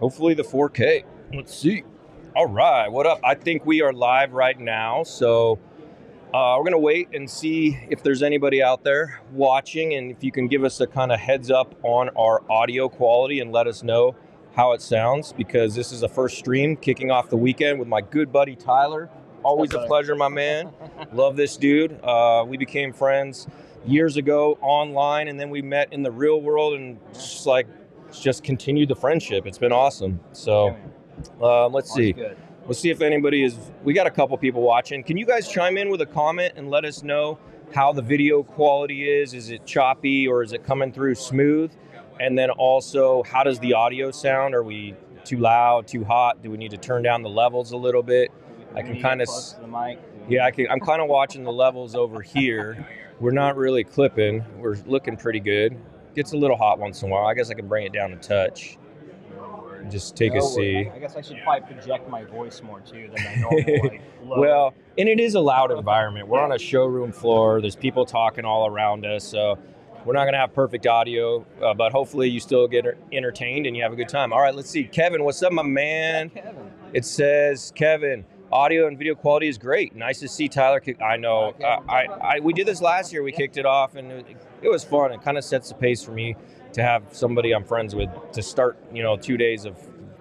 Hopefully the 4K. Let's see. All right, what up? I think we are live right now, so we're going to wait and see if there's anybody out there watching, and if you can give us a kind of heads up on our audio quality and let us know how it sounds, because this is a first stream kicking off the weekend with my good buddy Tyler. Always a pleasure, my man. Love this dude. We became friends years ago online, and then we met in the real world, and just continued the friendship. It's been awesome. So let's see. We'll see if anybody is. We got a couple people watching. Can you guys chime in with a comment and let us know how the video quality is? Is it choppy or is it coming through smooth? And then also, how does the audio sound? Are we too loud, too hot? Do we need to turn down the levels a little bit? I can kind of. Yeah, I'm kind of watching the levels over here. We're not really clipping. We're looking pretty good. Gets a little hot once in a while. I guess I can bring it down a touch. Just take a seat. I guess I should probably project my voice more too than my normal Well, and it is a loud environment. We're on a showroom floor. There's people talking all around us, so we're not going to have perfect audio, but hopefully you still get entertained and you have a good time. All right, let's see. Kevin, what's up, my man? Kevin. It says, Kevin, audio and video quality is great. Nice to see Tyler kick. I know. We did this last year. We kicked it off, and it was fun. It kind of sets the pace for me to have somebody I'm friends with to start, 2 days of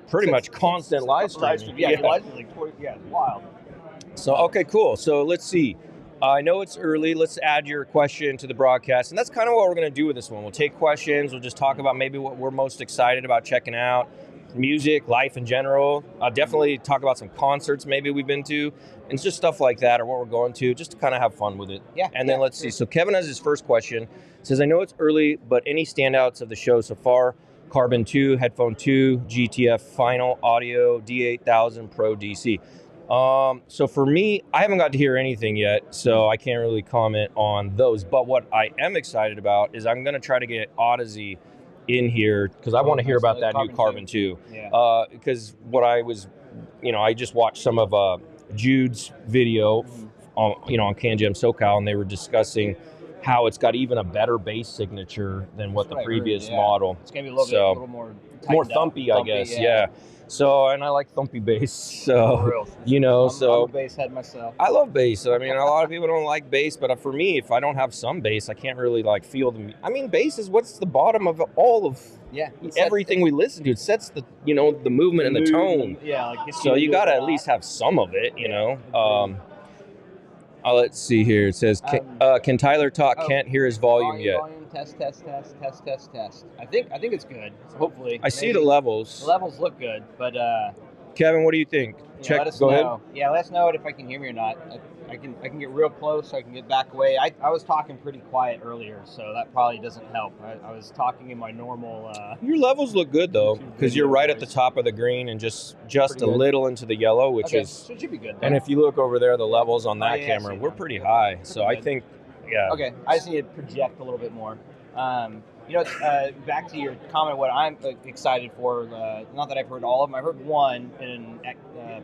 pretty much constant live streaming. Yeah, wild. So, okay, cool. So let's see. I know it's early. Let's add your question to the broadcast. And that's kind of what we're going to do with this one. We'll take questions. We'll just talk about maybe what we're most excited about checking out. Music, life in general. Definitely talk about some concerts maybe we've been to. And it's just stuff like that, or what we're going to, just to kind of have fun with it. Yeah. And then let's see. So Kevin has his first question. Says, I know it's early, but any standouts of the show so far? Carbon 2, Headphone 2, GTF Final Audio, D8000 Pro DC. So for me, I haven't got to hear anything yet, so I can't really comment on those. But what I am excited about is I'm going to try to get Odyssey in here, because I want to hear about that new Carbon 2. Yeah. Because what I was, I just watched some of Jude's video on CanJam SoCal, and they were discussing how it's got even a better bass signature than what the previous model. It's going to be a little more thumpy, I guess. Yeah. So, and I like thumpy bass. So, I'm a bass head myself. I love bass. I mean, a lot of people don't like bass, but for me, if I don't have some bass, I can't really feel the. I mean, bass is what's the bottom of all of everything we listen to. It sets the the movement and the tone. Yeah. So you got to at least have some of it, let's see here. It says, can Tyler talk? Can't hear his volume yet. Volume, test. I think it's good. So hopefully. I see the levels. The levels look good, but Kevin, what do you think? Check. Go ahead. Yeah, let us know if I can hear me or not. I can get real close, so I can get back away. I was talking pretty quiet earlier, so that probably doesn't help. I was talking in my normal. Your levels look good though, because you're right at the top of the green and just a little into the yellow, which is. So it should be good. And if you look over there, the levels on that camera, we're pretty high. So I think, Okay, I just need to project a little bit more. Back to your comment, what I'm excited for, not that I've heard all of them, I heard one in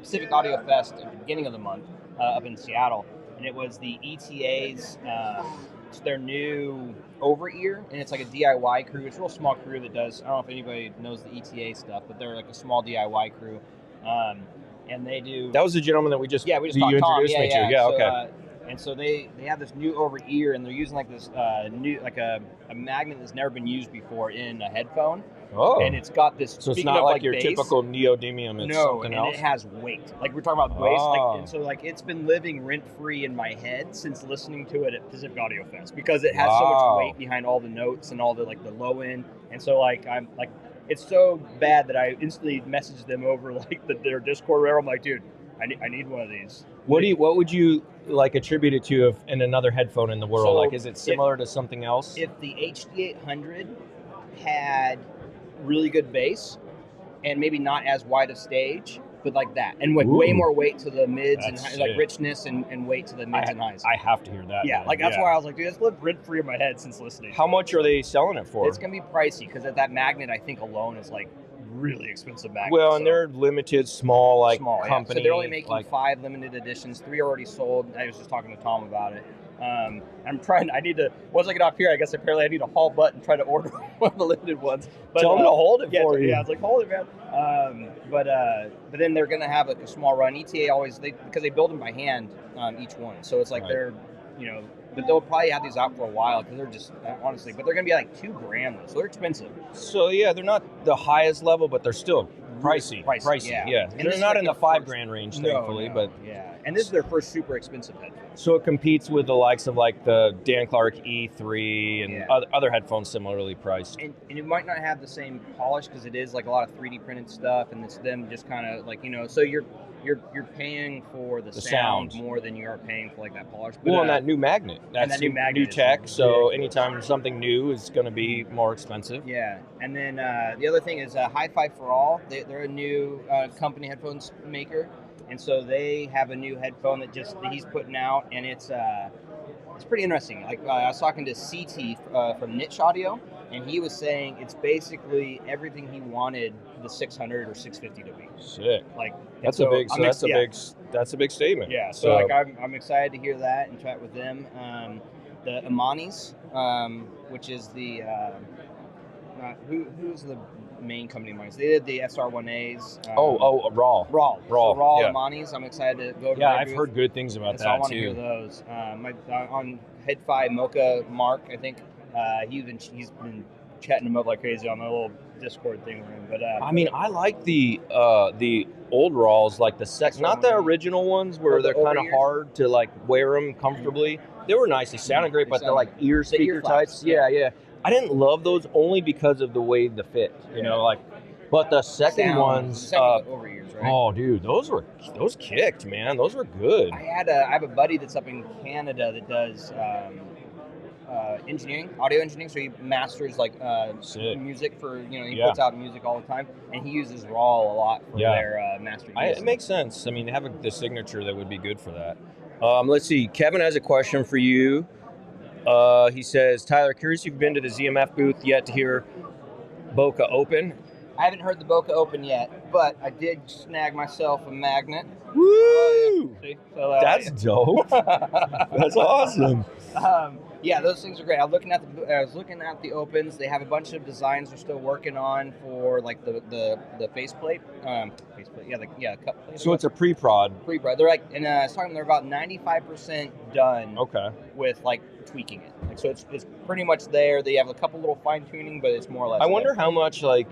Pacific Audio Fest at the beginning of the month up in Seattle, and it was the ETA's, it's their new over-ear, and it's like a DIY crew. It's a real small crew that does, I don't know if anybody knows the ETA stuff, but they're like a small DIY crew, and they do... That was the gentleman that we just talked you introduced me to. Yeah, so, okay. And so they have this new over ear, and they're using this new a magnet that's never been used before in a headphone. Oh. And it's got this. So it's not like your typical neodymium. It's something else. No, and it has weight. Like we're talking about weight. And so it's been living rent free in my head since listening to it at Pacific Audio Fest, because it has so much weight behind all the notes and all the the low end. And so I'm it's so bad that I instantly messaged them over their Discord. Where I'm like, dude, I need one of these. What would you attribute it to in another headphone in the world? So is it similar to something else? If the HD800 had really good bass and maybe not as wide a stage, but like that, and with way more weight to the mids and richness and weight to the mids and highs. I have to hear that. Yeah, that's why I was like, dude, that's lived rent free in my head since listening. How much are they selling it for? It's gonna be pricey because that magnet I think alone is really expensive magnets. Well, and they're limited, small company. So they're only making 5 limited editions. 3 already sold. I was just talking to Tom about it. I need to, once I get off here, I guess apparently I need to haul butt and try to order one of the limited ones. But, tell them to hold it for you. Yeah, I was like, hold it, man. But then they're going to have like a small run. ETA always, because they build them by hand, each one. So it's like they're, but they'll probably have these out for a while because they're just, honestly, but they're going to be like $2,000 though, so they're expensive. So yeah, they're not the highest level, but they're still pricey. Yeah. And they're not in the $5,000 range, thankfully, but yeah. And this is their first super expensive headphone. So it competes with the likes of like the Dan Clark E3 and other headphones similarly priced. And it might not have the same polish because it is like a lot of 3D printed stuff, and it's them just kind of like so you're paying for the sound more than you are paying for like that polish. But, and that new magnet. That's new tech. So anytime something new is going to be more expensive. Yeah. And then the other thing is Hi-Fi for All. They're a new company headphones maker, and so they have a new headphone that he's putting out, and it's pretty interesting. Like I was talking to CT from Niche Audio, and he was saying it's basically everything he wanted the 600 or 650 to be. Sick. Like that's a big statement. Yeah. So like I'm excited to hear that and chat with them. The Amanis, which is the who's the main company of mine? They did the SR1As. Raw. So Amanis. I'm excited to go to their booth. I've heard good things about that so I want too. to hear those. On Headphone Mocha Mark, I think he's been chatting them up like crazy on the little Discord thing we're in. But I mean, I like the old Raws, like not the original ones where they're kind of hard to like wear them comfortably. They were nice. They sounded great, but they're like ear speaker types. Yeah. I didn't love those only because of the way the fit, but the second ones, over ears, right? Oh, dude, those kicked, man. Those were good. I have a buddy that's up in Canada that does engineering, audio engineering. So he masters like music for he puts out music all the time, and he uses Raw a lot for their mastering. It makes sense. I mean, they have the signature that would be good for that. Let's see. Kevin has a question for you. He says, Tyler, curious if you've been to the ZMF booth yet to hear Boca open. I haven't heard the Boca open yet, but I did snag myself a magnet. Woo! That's dope. That's awesome. Yeah, those things are great. I was looking at the opens. They have a bunch of designs they're still working on for like the faceplate. Cup plate. So it's a pre-prod. They're like, and I was talking, they're about 95% done. Okay. With like tweaking it. Like, so it's pretty much there. They have a couple little fine tuning, but it's more or less. I wonder how much like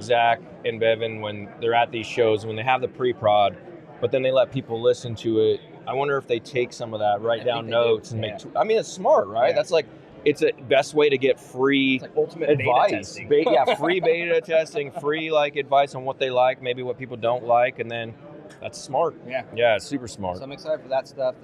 Zach and Bevan, when they're at these shows, when they have the pre-prod, but then they let people listen to it. I wonder if they take some of that, write down notes, and make. I mean, it's smart, right? Yeah. That's like it's a best way to get free ultimate advice. Beta testing. Free beta testing, free like advice on what they like, maybe what people don't like, and then that's smart. Yeah, it's super smart. So I'm excited for that stuff.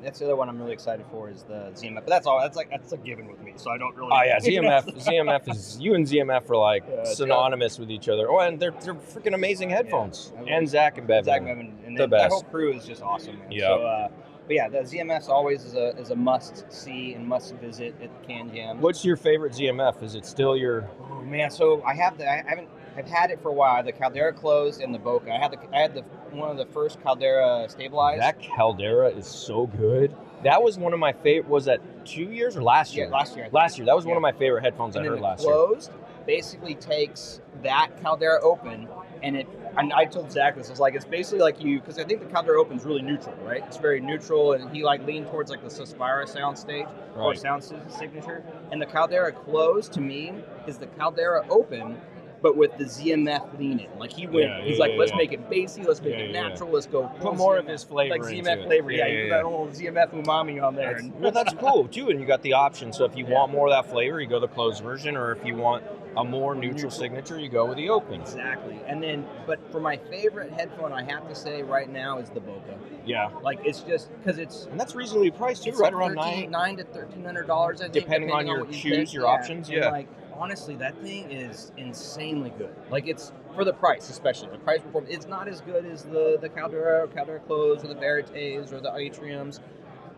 That's the other one I'm really excited for is the ZMF. But that's all. That's a given with me. So I don't really. Oh yeah, ZMF is you and ZMF are like synonymous with each other. Oh, and they're freaking amazing headphones. Yeah. And Zach and Bevan. And the best. That whole crew is just awesome. Yeah. So, but yeah, the ZMF always is a must see and must visit at CanJam. What's your favorite ZMF? Is it still your? Oh man, so I've had it for a while. The Caldera closed and the Boca. I had one of the first Caldera stabilized. That Caldera is so good. That was one of my favorite. Was that 2 years or last year? Yeah, last year. Last year. That was one of my favorite headphones I heard last year. Closed basically takes that Caldera open, and I told Zach this. I was like, it's basically like because I think the Caldera open is really neutral, right? It's very neutral, and he like leaned towards like the Suspira sound stage or sound signature. And the Caldera closed to me is the Caldera open, but with the ZMF leaning. Like he's let's make it bassy, let's make it natural, let's go put more of his flavor like ZMF flavor. You put that whole ZMF umami on there. That's cool too, and you got the option. So if you want more of that flavor, you go the closed version, or if you want a more neutral signature, you go with the open. Exactly. And then, but for my favorite headphone, I have to say right now is the Boca. Yeah. Like it's just because and that's reasonably priced too, right around $9 to $1,300. I think, depending on your shoes, your options. Yeah. Like honestly, that thing is insanely good. Like it's for the price, especially the price performance. It's not as good as the Caldera Close or the Verites or the Atriums,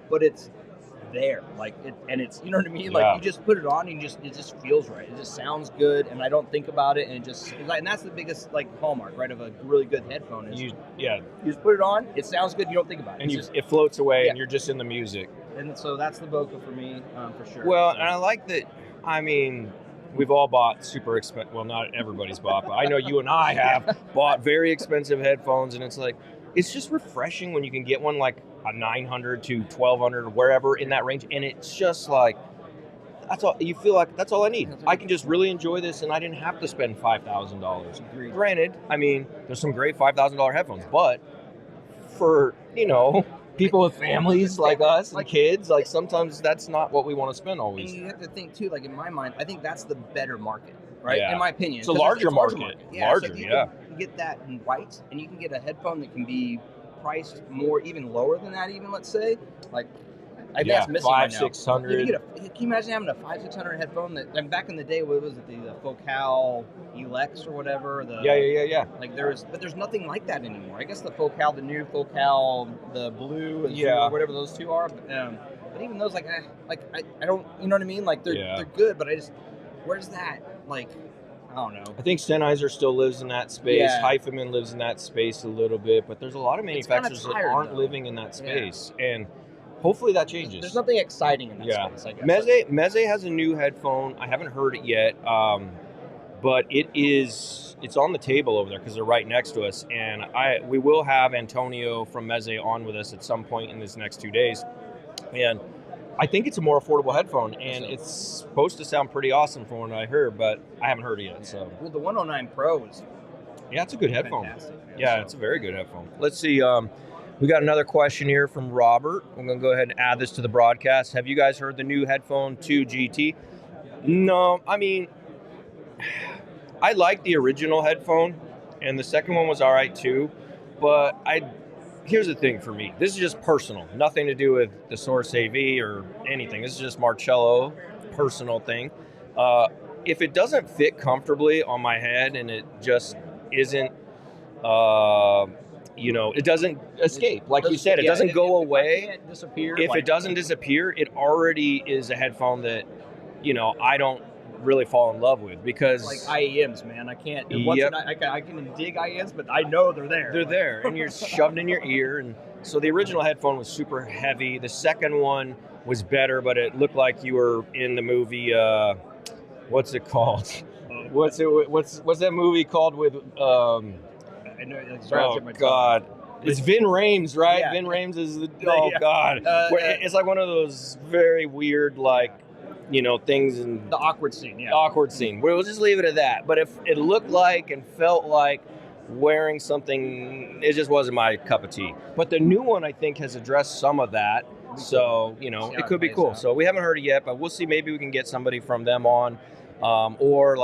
but it's there. Like it's you know what I mean. Like you just put it on and it just feels right. It just sounds good, and I don't think about it, and and that's the biggest like hallmark, right, of a really good headphone. Is you just put it on, it sounds good, you don't think about it, and it floats away, and you're just in the music. and so that's the Boca for me, for sure. Well, so. and I like that. I mean, we've all bought super expensive. Well, not everybody's bought, but I know you and I have bought very expensive headphones, and it's like it's just refreshing when you can get one like a 900 to 1200 or wherever in that range, and it's just like that's all you feel like. That's all I need. I can just really enjoy this, and I didn't have to spend $5,000. Granted, I mean, there's some great $5,000 headphones, but for people with families like us and kids, like sometimes that's not what we want to spend always. And you have to think too, like in my mind, I think that's the better market, right? Yeah. In my opinion, it's a larger market. Yeah, larger, so you yeah. can get that in white, and you can get a headphone that can be priced more, even lower than that. Even let's say, like, I think that's missing right now. 500-600. Can you imagine having a 500-600 headphone that? And back in the day, what was it? The FoCal Elex or whatever. Yeah. Like there's nothing like that anymore. I guess the FoCal, the new FoCal, the blue, yeah, or whatever those two are. But even those, like I don't, you know what I mean? Like they're good, but where's that? Like, I don't know. I think Sennheiser still lives in that space. Yeah. Hyphaman lives in that space a little bit, but there's a lot of manufacturers that aren't living in that space, and hopefully that changes. There's nothing exciting in that space, I guess. Meze has a new headphone. I haven't heard it yet, but it's on the table over there because they're right next to us. And we will have Antonio from Meze on with us at some point in this next 2 days. And I think it's a more affordable headphone, and it's supposed to sound pretty awesome from what I heard, but I haven't heard it yet. So well, the 109 Pro is it's a good headphone. Fantastic, it's a very good headphone. Let's see. We got another question here from Robert. I'm going to go ahead and add this to the broadcast. Have you guys heard the new Headphone 2 GT? No, I mean, I like the original headphone, and the second one was all right too, but here's the thing for me. This is just personal. Nothing to do with the Source AV or anything. This is just Marcello, personal thing. If it doesn't fit comfortably on my head and it just isn't... it doesn't escape. Like you said, it doesn't go away. It can't disappear. If it doesn't disappear, it already is a headphone that, I don't really fall in love with because... Like IEMs, man. I can't... I can dig IEMs, but I know they're there. They're there, and you're shoved in your ear. And so the original headphone was super heavy. The second one was better, but it looked like you were in the movie... what's it called? What's that movie called with... I know, God. It's Vin Rames, right? Yeah. Vin Rames is God. It's like one of those very weird, things in... The awkward scene, yeah. Awkward scene. We'll just leave it at that. But if it looked like and felt like wearing something, it just wasn't my cup of tea. But the new one, I think, has addressed some of that. So, it could be cool. So we haven't heard it yet, but we'll see. Maybe we can get somebody from them on. Or,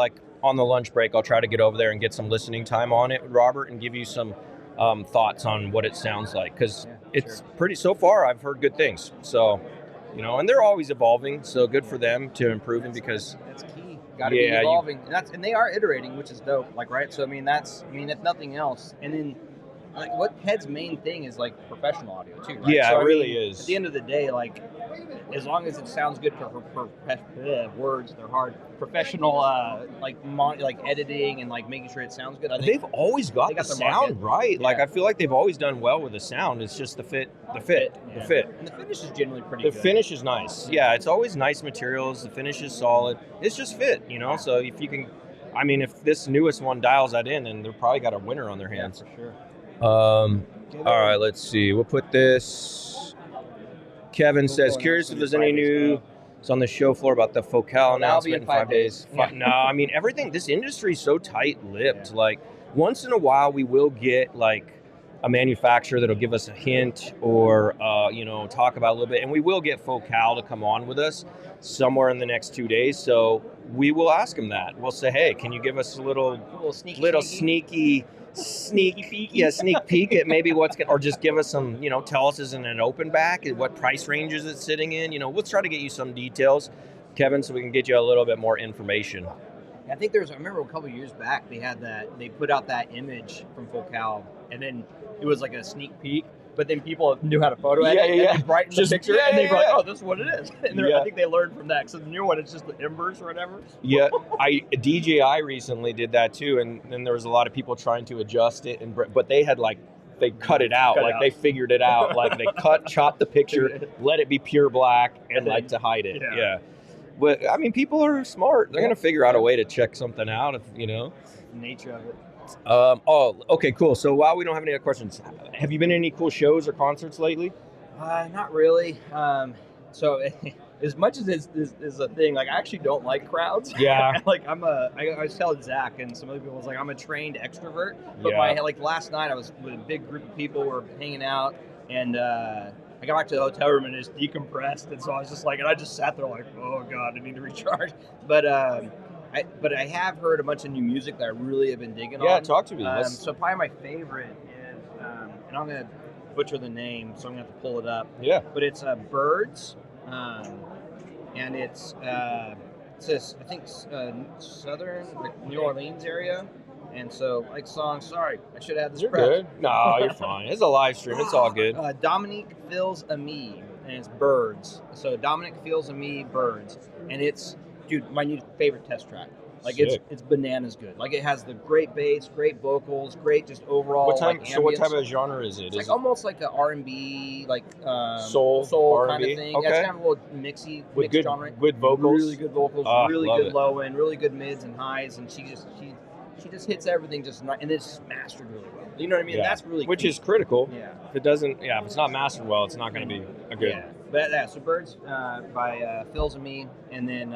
on the lunch break, I'll try to get over there and get some listening time on it, Robert, and give you some thoughts on what it sounds like. Because it's pretty, so far, I've heard good things. So, and they're always evolving. So good for them to improving because... That's key. Got to be evolving. And they are iterating, which is dope. Right? So, if nothing else. And then, what Head's main thing is, professional audio, too, right? Yeah, so, it really is. At the end of the day, as long as it sounds good for words, they're hard. Professional, editing and making sure it sounds good. They've always got the sound right. Yeah. I feel like they've always done well with the sound. It's just the fit. And the finish is generally pretty good. The finish is nice. Yeah, it's always nice materials. The finish is solid. It's just fit, So if you can, if this newest one dials that in, then they've probably got a winner on their hands. Yeah, for sure. All right, let's see. We'll put this. Kevin says, curious if there's any new... It's on the show floor about the FoCal announcement in 5 days. Yeah. No, everything, this industry is so tight-lipped. Yeah. Once in a while, we will get, a manufacturer that'll give us a hint or, talk about a little bit. And we will get FoCal to come on with us somewhere in the next 2 days. So we will ask them that. We'll say, hey, can you give us a little sneaky peek at maybe what's going to, or just give us some, tell us is it an open back, what price range is it sitting in, we'll try to get you some details, Kevin, so we can get you a little bit more information. I think I remember a couple of years back, they put out that image from FoCal, and then it was like a sneak peek, but then people knew how to photo edit and brighten the picture, and they were like, oh, this is what it is. And I think they learned from that, because the new one, it's just the embers or whatever. Yeah, DJI recently did that too, and then there was a lot of people trying to adjust it, but they had they cut it out. They figured it out. Like they chop the picture, let it be pure black, and like to hide it. Yeah. But I mean, people are smart. They're gonna figure out a way to check something out. If nature of it. Okay, cool. So while we don't have any other questions, have you been to any cool shows or concerts lately? Not really. So as much as this is a thing, like I actually don't like crowds. Yeah. Like I was telling Zach and some other people, I was like, I'm a trained extrovert. But like last night I was with a big group of people, were hanging out, and I got back to the hotel room and just decompressed, and so I was just like, and I just sat there like, oh God, I need to recharge. But I have heard a bunch of new music that I really have been digging on. Yeah, talk to me. So probably my favorite is, and I'm gonna butcher the name, so I'm gonna have to pull it up. Yeah. But it's Birds, and it's this, I think southern, like New Orleans area. And so, like songs, sorry, I should have had this. You're prep. good. No, you're fine. It's a live stream. It's all good. Dominique Feels a Me, and it's Birds. So Dominic Feels a Me, Birds, and it's, dude, my new favorite test track. Like it's bananas good. Like it has the great bass, great vocals, great just overall. What type? Like, so what type of genre is it? It's like almost like a R&B, like soul kind of thing. Okay. Yeah, it's kind of a little mixed good, genre. Good vocals. Really good vocals. Really good low end. Really good mids and highs, and she just hits everything just and it's mastered really well. You know what I mean? Yeah. That's really which key. is critical. Yeah. If it doesn't, if it's not mastered well, it's not going to be a good. Yeah. But so Birds by Phil's and Me, and then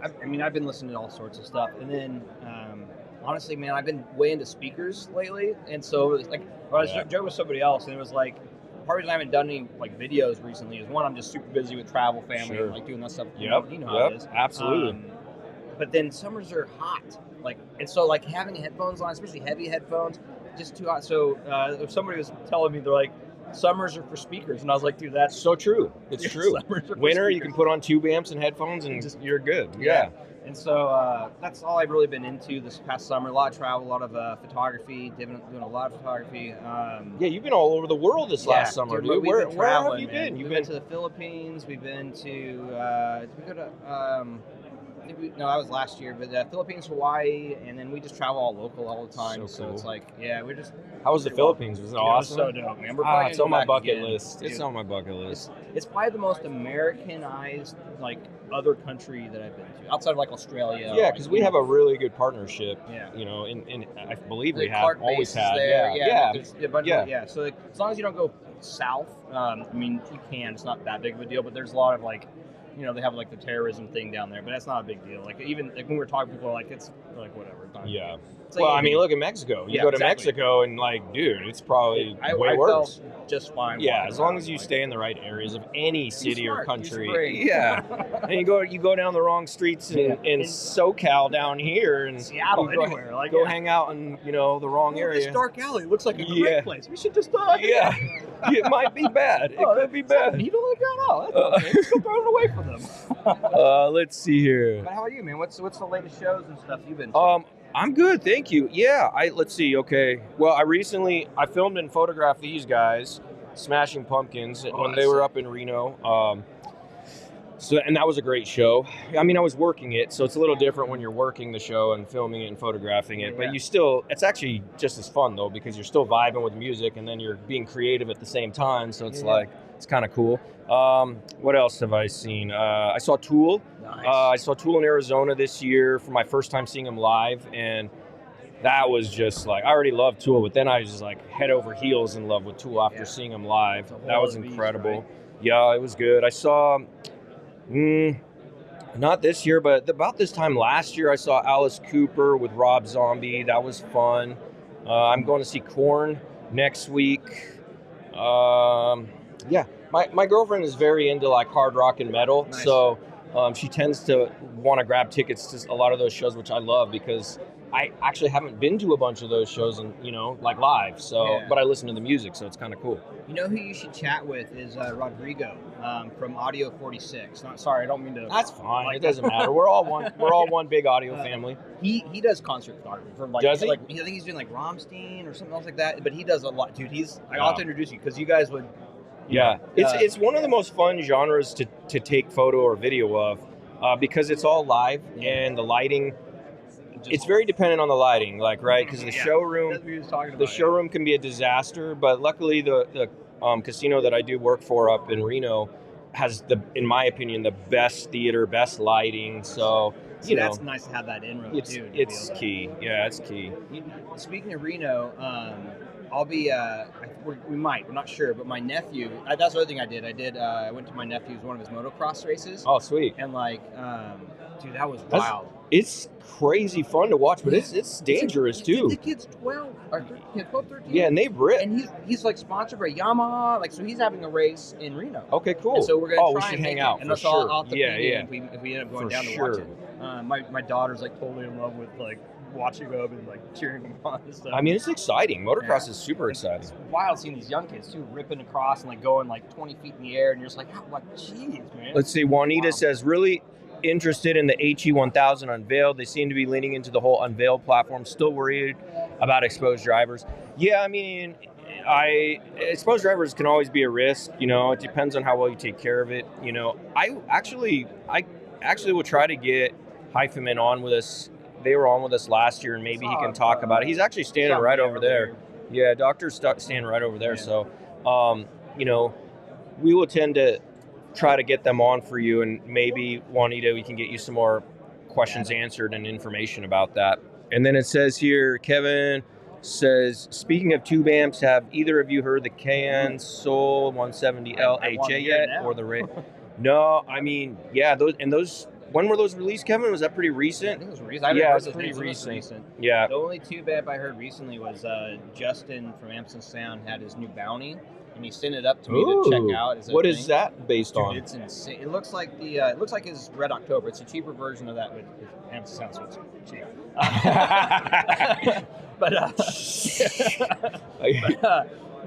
I mean I've been listening to all sorts of stuff, and then honestly, man, I've been way into speakers lately, and so it was like I was joking with somebody else, and it was like part of the reason I haven't done any like videos recently is one, I'm just super busy with travel, family, and like doing that stuff. You know how it is. Absolutely. But then summers are hot, and so having headphones on, especially heavy headphones, just too hot. So if somebody was telling me, they're like, summers are for speakers, and I was like, dude, that's so true. It's true. Winter, you can put on tube amps and headphones, and you're good. Yeah. And so that's all I've really been into this past summer. A lot of travel, a lot of photography, doing a lot of photography. You've been all over the world this last summer, dude. Where have you been? We've been to the Philippines. We've been to that was last year, but Philippines, Hawaii, and then we just travel all local all the time. So cool. It's like, we're just. How was the Philippines? Was it awesome? It was so dope, man. It's on my bucket list. It's on my bucket list. It's probably the most Americanized, other country that I've been to, outside of Australia. Yeah, because we have a really good partnership. Yeah. And I believe we have Clark always had. There. Yeah. So as long as you don't go south, I mean, you can. It's not that big of a deal, but there's a lot of they have the terrorism thing down there, but that's not a big deal. Even when we're talking, people are like, it's whatever. Yeah. Well, I mean, look at Mexico. You go to Mexico and dude, it's probably way worse. Felt just fine. Yeah, as long as you stay in the right areas of any city or country. Yeah. And you go down the wrong streets in SoCal down here and Seattle, anywhere. Go hang out in the wrong area. This dark alley looks like a great place. We should just it might be bad. It could be bad. You don't that's okay. Let's go throw it away for them. Let's see here. But how are you, man? What's the latest shows and stuff you've been to? I'm good, thank you. Yeah, let's see. Okay. Well, I filmed and photographed these guys, Smashing Pumpkins, when they were up in Reno. And that was a great show. I mean, I was working it, so it's a little different when you're working the show and filming it and photographing it. But it's actually just as fun though, because you're still vibing with music and then you're being creative at the same time. So it's it's kind of cool. What else have I seen? I saw Tool. Nice. I saw Tool in Arizona this year for my first time seeing them live, and that was just I already loved Tool, but then I was just head over heels in love with Tool after seeing them live. That was incredible. Beast, right? Yeah, it was good. I saw, not this year, but about this time last year, I saw Alice Cooper with Rob Zombie. That was fun. I'm going to see Korn next week. My girlfriend is very into hard rock and metal, nice. So she tends to want to grab tickets to a lot of those shows, which I love because I actually haven't been to a bunch of those shows and live. So, but I listen to the music, so it's kind of cool. You know who you should chat with is Rodrigo from Audio 46. Sorry, I don't mean to. That's fine. It doesn't matter. We're all one. We're all one big audio family. He does concert photography for does he? I think he's doing Rammstein or something else like that. But he does a lot, dude. I'll have to introduce you because you guys would. Yeah, it's one of the most fun genres to take photo or video of because it's all live and the lighting. it's very dependent on the lighting, like, right? Because the showroom, that's what he was talking about, the showroom can be a disaster. But luckily, the casino that I do work for up in Reno has in my opinion, the best theater, best lighting. So See, that's nice to have that inroad too. It's key. Yeah, it's key. Speaking of Reno, I'll be. We're not sure, but my nephew. That's the other thing I did. I went to my nephew's one of his motocross races. Oh, sweet! And like, dude, that was wild. It's crazy fun to watch, but it's dangerous too. The kid's 12, 13. Yeah, and they rip. And he's like sponsored by Yamaha, like, so he's having a race in Reno. Okay, cool. And so we're gonna try we should and hang out. And for so sure. I'll have to yeah. if we end up going for down sure. to watch it. My daughter's like totally in love with like watching them and like cheering them on and stuff. I mean, it's exciting. Motocross is super exciting. It's wild seeing these young kids too ripping across and like going like 20 feet in the air, and you're just like, jeez, man. Let's see. Juanita says, really interested in the HE1000 Unveiled. They seem to be leaning into the whole Unveiled platform. Still worried about exposed drivers. Yeah, I mean, exposed drivers can always be a risk. You know, it depends on how well you take care of it. You know, I actually will try to get Heddphone on with us. They were on with us last year, and maybe he can talk about it. He's actually standing right over there. Yeah, Doctor's standing right over there. Yeah. So, you know, we will tend to try to get them on for you, and maybe, Juanita, we can get you some more questions answered and information about that. And then it says here, Kevin says, speaking of tube amps, have either of you heard the CanJam SoCal 170L HA yet, or the No, I mean, yeah, those. When were those released, Kevin? Was that pretty recent? I think it was recent. It's pretty recent. Yeah. The only tube amp I heard recently was Justin from Amp Sound had his new Bounty, and he sent it up to me to check out. What is that based on? It's insane. It looks like his Red October. It's a cheaper version of that with Amp Sound, so it's cheap.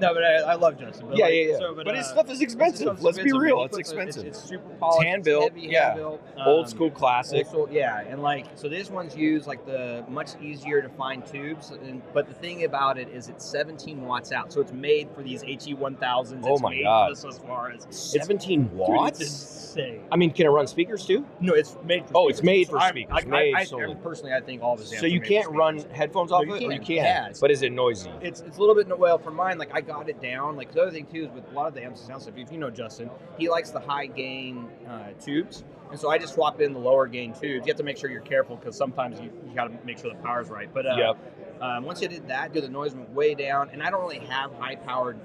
No, but I love Justin. But yeah. So, but his stuff is expensive. Let's be real. It's expensive. It's super polished. Hand-built. Hand-built. Old school classic. And like, so this one's used like the much easier to find tubes. But the thing about it is it's 17 watts out. So it's made for these HE1000s. Oh my God. As far as 17 watts? Dude, it's insane. I mean, can it run speakers too? No, it's made for speakers. It's made for speakers. Personally, I think all of his amps So you can't run headphones off it? Or you can? Yeah, but is it noisy? It's a little bit, well, for mine, like, I got it down. Like, the other thing, too, is with a lot of the Amp Sound stuff, if you know Justin, he likes the high gain tubes. And so I just swap in the lower gain tubes. You have to make sure you're careful, because sometimes you got to make sure the power's right. But once I did that, the noise went way down. And I don't really have high-powered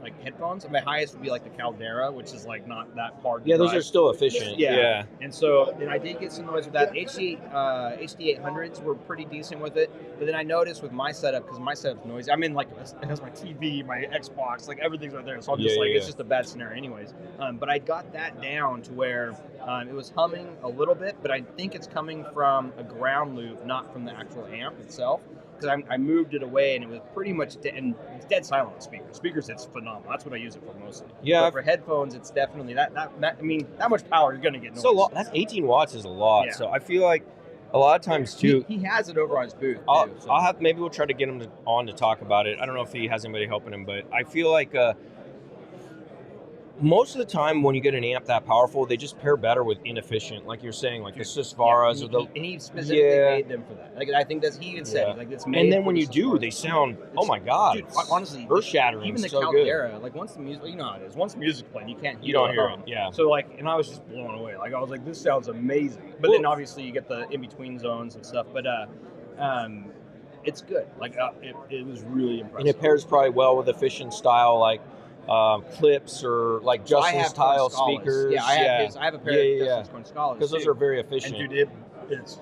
like headphones. My highest would be like the Caldera, which is like not that hard. Yeah, those are still efficient. Yeah. And so then I did get some noise with that. HD800s were pretty decent with it, but then I noticed with my setup, because my setup's noisy. I'm in like, it has my TV, my Xbox, like everything's right there. So I'm just it's just a bad scenario anyways. But I got that down to where it was humming a little bit, but I think it's coming from a ground loop, not from the actual amp itself. Because I moved it away, and it was pretty much and it's dead silent on speakers. Speakers, it's phenomenal. That's what I use it for mostly. Yeah. But for headphones, it's definitely that. I mean, that much power, you're gonna get noise. So that's 18 watts is a lot. Yeah. So I feel like a lot of times too. He has it over on his booth. Maybe we'll try to get him on to talk about it. I don't know if he has anybody helping him, but I feel like most of the time when you get an amp that powerful, they just pair better with inefficient, like you're saying, like the Sisvaras and he specifically made them for that. Like, I think he even said like it's made. And then when you do, they sound my God, dude, honestly, earth-shattering. Even the so Caldera, good. Like once the music, you know how it is. Once the music's playing, you don't hear it. Yeah. So like, and I was just blown away. Like I was like, this sounds amazing. But then obviously you get the in between zones and stuff. But it's good. Like it was really impressive. And it pairs probably well with efficient style, like clips or like Justin's Tile speakers. Yeah, I have a pair of Justin's Corn Scholars because those are very efficient. And dude, it's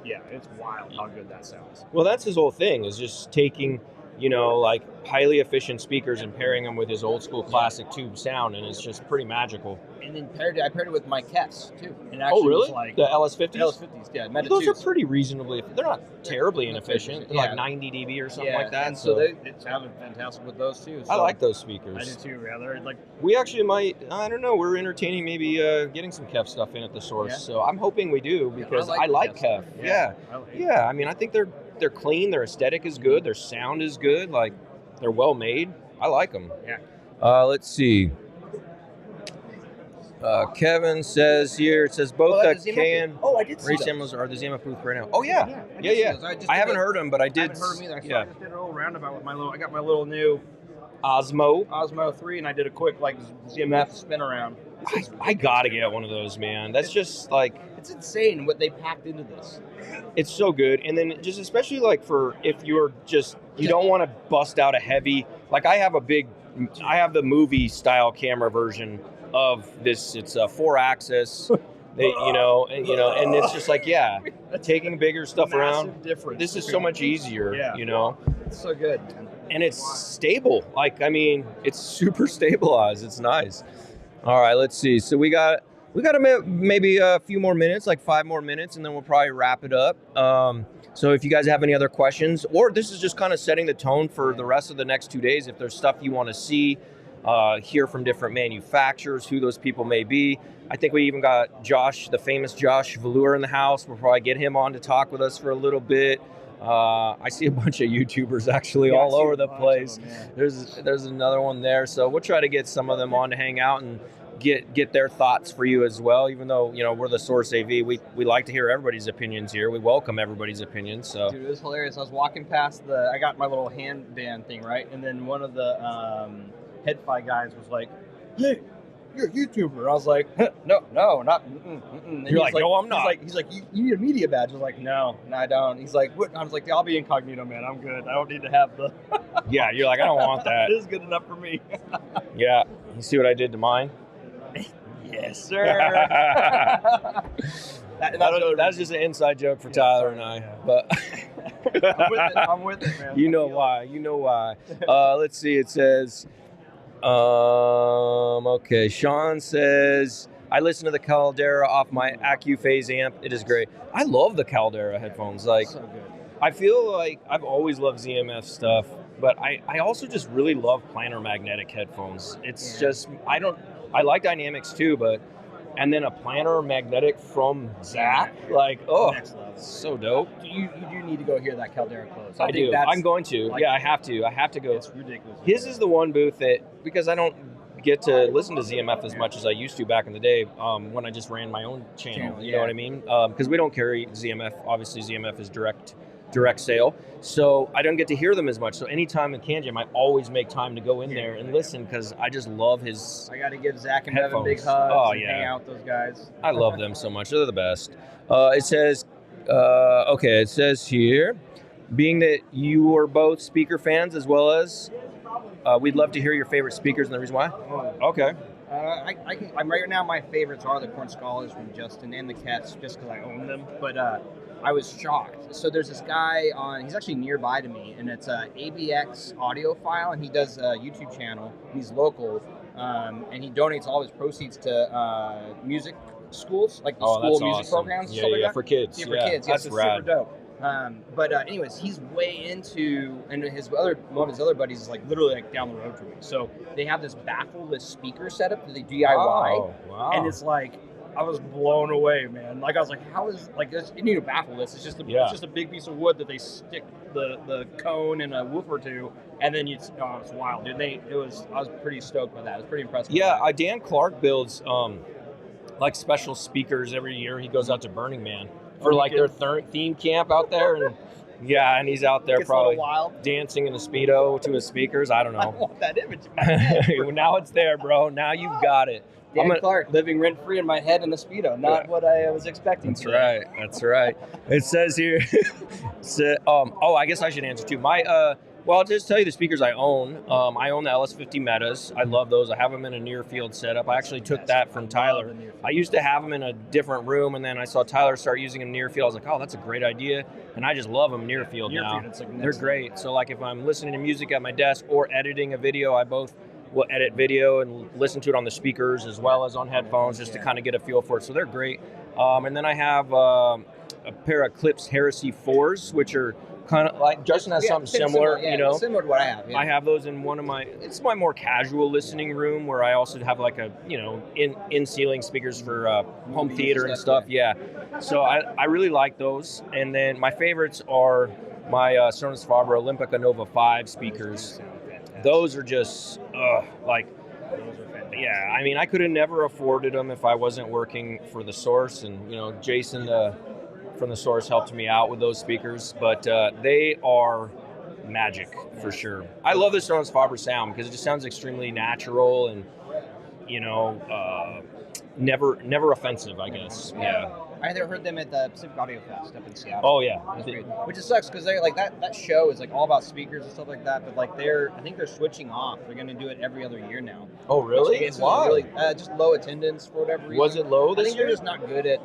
wild how good that sounds. Well, that's his whole thing, is just taking, like highly efficient speakers and pairing them with his old school classic tube sound, and it's just pretty magical. And then I paired it with my Keffs too. And actually really? Was like the LS50s? LS50s, yeah. Well, those are pretty reasonably. They're not terribly inefficient. They're like 90 dB or something like that. And so they sounded fantastic with those too. So I like those speakers. I do too. Rather like we actually might. I don't know. We're entertaining maybe getting some Keff stuff in at the source. Yeah. So I'm hoping we do, because I like Keff. Yeah. I mean, I think they're clean. Their aesthetic is good. Their sound is good. Like, they're well made. I like them. Yeah. Let's see. Kevin says here, it says both the can I did see race those. demos are the ZMF booth right now. Oh yeah. Yeah. I haven't heard them, but I did. I haven't heard them either. I Yeah. just did a little roundabout with I got my little new Osmo 3, and I did a quick ZMF spin around. I gotta get one of those, man. That's just like, it's insane what they packed into this. it's so good. And then just especially like for if you're just, you don't want to bust out a heavy, like I have the movie style camera version of this. It's a 4-axis, and it's just like, taking bigger stuff around. Difference. This is so much easier, It's so good. And it's stable. Like, I mean, it's super stabilized. It's nice. All right, let's see. So we got maybe a few more minutes, like 5 more minutes, and then we'll probably wrap it up. So if you guys have any other questions, or this is just kind of setting the tone for the rest of the next 2 days, if there's stuff you want to see, hear from different manufacturers, who those people may be. I think we even got Josh, the famous Josh Velour, in the house. We'll probably get him on to talk with us for a little bit. I see a bunch of YouTubers actually all over the place. There's another one there, so we'll try to get some of them on to hang out and get their thoughts for you as well. Even though we're the Source AV, we like to hear everybody's opinions here. We welcome everybody's opinions. So dude, it was hilarious. I was walking past I got my little handband thing, right, and then one of the Headphone guys was like, "Hey, you're a YouTuber." I was like, no, not. You're like, no, I'm not. He's like, you need a media badge. I was like, no, I don't. He's like, what? I was like, I'll be incognito, man. I'm good. I don't need to have the. Yeah, you're like, I don't want that. It is good enough for me. Yeah, you see what I did to mine? Yes, sir. That's just an inside joke for Tyler and I. Yeah. But I'm with it, man. You know why. Let's see. It says, okay. Sean says, I listen to the Caldera off my AccuPhase amp. It is great. I love the Caldera headphones. Like, so good. I feel like I've always loved ZMF stuff, but I also just really love planar magnetic headphones. It's just, I like dynamics too, and then a planar magnetic from Zach, like, so dope. You do need to go hear that Caldera close. I do. I'm going to. I have to go. It's ridiculous. His is the one booth that, because I don't get to listen to ZMF as much as I used to back in the day, when I just ran my own channel. You know what I mean? Because we don't carry ZMF. Obviously, ZMF is direct sale, so I don't get to hear them as much. So anytime in CanJam, I always make time to go in there and listen, because I just love his. I got to give Zach and headphones. Devin big hugs and hang out with those guys. I love them so much. They're the best. It says, it says here, being that you are both speaker fans as well as, we'd love to hear your favorite speakers and the reason why. Okay. I'm right now. My favorites are the Corn Scholars from Justin and the Cats, just because I own them. But I was shocked. So there's this guy he's actually nearby to me, and it's a ABX audiophile, and he does a YouTube channel. He's local, and he donates all his proceeds to music schools, like the school music programs. Yeah, for kids. Yeah, for kids. That's it's rad. super dope. But anyways, he's way into, and one of his other buddies is like literally like down the road from me. So they have this baffleless speaker setup that they DIY, wow. and it's like, I was blown away, man. Like, I was like, how is, like, you need a baffleless. It's just a big piece of wood that they stick the cone and a woofer to, and then it's wild, dude. I was pretty stoked by that. I was pretty impressed. Yeah, Dan Clark builds like special speakers every year. He goes out to Burning Man for like their theme camp out there, and and he's out there probably dancing in a Speedo to his speakers. I don't know. I want that image in my head. Now it's there, bro. Now you've got it. Dan Clark living rent-free in my head in a Speedo. Not what I was expecting. That's right. It says here, I guess I should answer too. I'll just tell you the speakers I own. I own the LS50 Metas. I love those. I have them in a near field setup. I actually took that from Tyler. I used to have them in a different room, and then I saw Tyler start using them near field. I was like, oh, that's a great idea. And I just love them near field now. They're great. So like if I'm listening to music at my desk or editing a video, I both will edit video and listen to it on the speakers as well as on headphones, just to kind of get a feel for it. So they're great. And then I have a pair of Klipsch Heresy 4s, which are kind of like, Justin has something similar, similar to what I have. Yeah. I have those in it's my more casual listening room, where I also have like a, in ceiling speakers for home theater and stuff. Yeah. So I really like those. And then my favorites are my Sonus Faber Olympica Nova 5 speakers. Those are just, those are fantastic. Yeah, I mean, I could have never afforded them if I wasn't working for the Source, and Jason from the Source helped me out with those speakers. But they are magic for sure. I love the Sonos Faber sound because it just sounds extremely natural and never offensive, I guess. Yeah. I either heard them at the Pacific Audio Fest up in Seattle. Oh yeah, which it sucks because they like that show is like all about speakers and stuff like that. But like I think they're switching off. They're going to do it every other year now. Oh really? Why? Really, just low attendance for whatever reason. Was it low this year? I think they're just not good at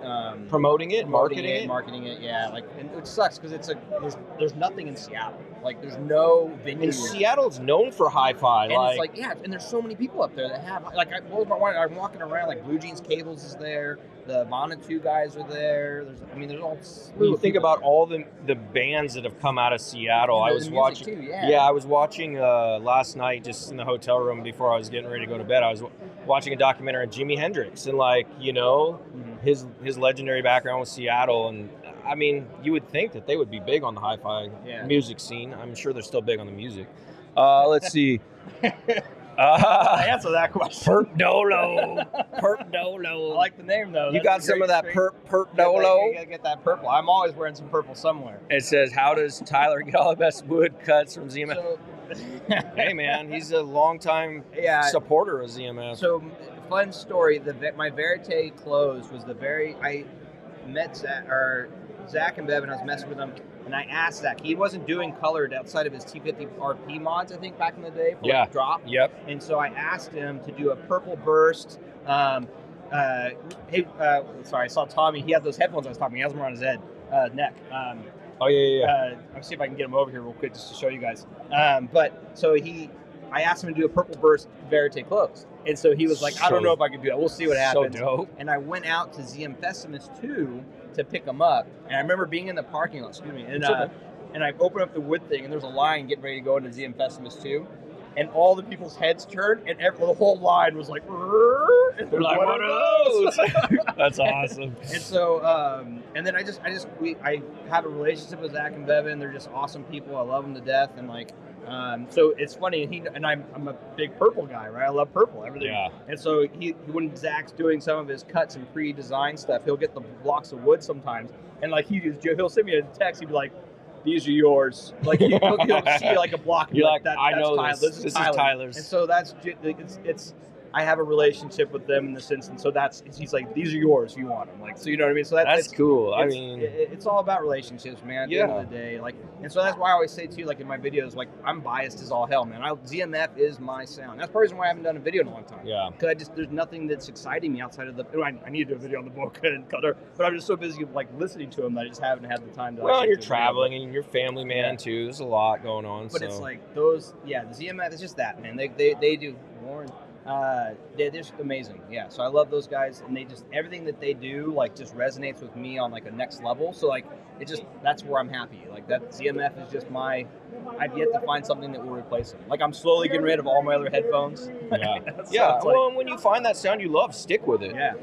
promoting it, marketing it. Yeah, like and it sucks because it's there's nothing in Seattle. Like there's no venue. And Seattle's known for hi-fi. And it's like and there's so many people up there that have like I'm walking around like Blue Jeans Cables is there. The Vonatu guys are there. There's all. You think about all the bands that have come out of Seattle. I was watching. Too, yeah. I was watching last night, just in the hotel room before I was getting ready to go to bed. I was watching a documentary on Jimi Hendrix, and his legendary background with Seattle, and I mean, you would think that they would be big on the hi-fi music scene. I'm sure they're still big on the music. Let's see. Answer that question. Perp Dolo. Perp Dolo. I like the name though. You got some of that Perp Dolo? You gotta get that purple. I'm always wearing some purple somewhere. It says, how does Tyler get all the best wood cuts from ZMF? Hey man, he's a longtime supporter of ZMF. So fun story. My Verite close was I met Zach and Bev, and I was messing with them. And I asked Zach, he wasn't doing colored outside of his T50 RP mods, I think, back in the day for like drop. Yep. And so I asked him to do a purple burst. Sorry, I saw Tommy. He had those headphones I was talking about. He has them around his neck. Oh, yeah. I'll see if I can get him over here real quick just to show you guys. I asked him to do a purple burst Verite close. And so he was like, I don't know if I can do that. We'll see what happens. So dope. And I went out to ZM Festimus 2 to pick them up. And I remember being in the parking lot, and I opened up the wood thing, and there's a line getting ready to go into ZM Festimus 2. And all the people's heads turned, and the whole line was like, and they're like, what are those? That's awesome. And so, and then I have a relationship with Zach and Bevan. They're just awesome people. I love them to death. And like, so it's funny. I'm a big purple guy, right? I love purple, everything. Yeah. And so when Zach's doing some of his cuts and pre-design stuff, he'll get the blocks of wood sometimes, and like he'll send me a text. He'd be like, these are yours. Like he'll see like a block. And you're like, that's I know Tyler. This is Tyler's. And so it's I have a relationship with them in the sense, and so he's like, these are yours if you want them. Like, so you know what I mean? So that's cool. It's all about relationships, man. At the end of the day, like, and so that's why I always say too, like in my videos, like I'm biased as all hell, man. ZMF is my sound. That's the reason why I haven't done a video in a long time. Yeah. Because there's nothing that's exciting me outside of I need to do a video on the book and color, but I'm just so busy like listening to them that I just haven't had the time to. Well, you're traveling and you're family man too. There's a lot going on. But it's like those, the ZMF is just that, man. They do Warren. They're just amazing. Yeah, so I love those guys, and they just everything that they do like just resonates with me on like a next level. So like that's where I'm happy. Like that ZMF is just I've yet to find something that will replace them. Like I'm slowly getting rid of all my other headphones. Yeah. Well, when you find that sound you love, stick with it. Yeah.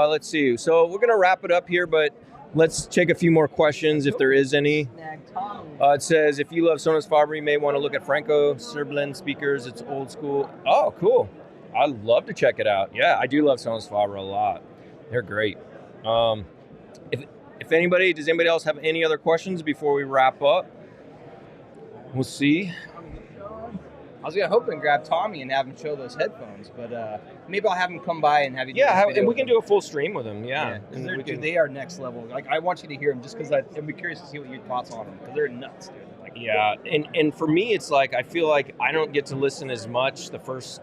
Let's see. So we're gonna wrap it up here, but let's take a few more questions if there is any. It says, if you love Sonos Faber, you may want to look at Franco Serblin speakers. It's old school. Oh, cool. I'd love to check it out. Yeah, I do love Sonos Faber a lot. They're great. If anybody, does anybody else have any other questions before we wrap up? We'll see. I was gonna hope and grab Tommy and have him show those headphones, but maybe I'll have him come by and have you. And we can do a full stream with him. Yeah, and they are next level. Like I want you to hear them just because I'd be curious to see what your thoughts on them because they're nuts, dude. Like, yeah, and for me, it's like I feel like I don't get to listen as much the first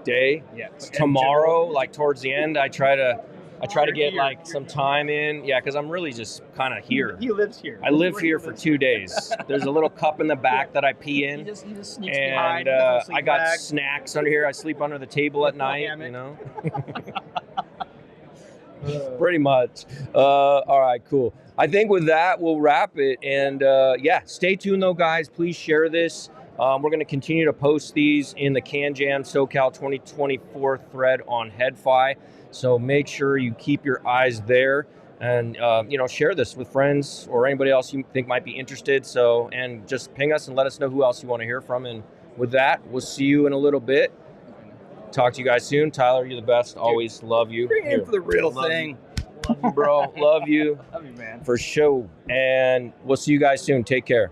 day. Yeah. Tomorrow, like towards the end, I try to get like some time in. Yeah, because I'm really just kind of here. He lives here. I live here for 2 days. There's a little cup in the back that I pee in. He just sneaks and behind. I got snacks under here. I sleep under the table at night, you know. Pretty much. All right, cool. I think with that, we'll wrap it. And stay tuned though, guys. Please share this. We're going to continue to post these in the CanJam SoCal 2024 thread on Headfi. So make sure you keep your eyes there and, share this with friends or anybody else you think might be interested. So, and just ping us and let us know who else you want to hear from. And with that, we'll see you in a little bit. talk to you guys soon. Tyler, you're the best. Always love you. Bring in for the real Love thing. Love you, bro. Love you. Love you, man. For sure. And we'll see you guys soon. Take care.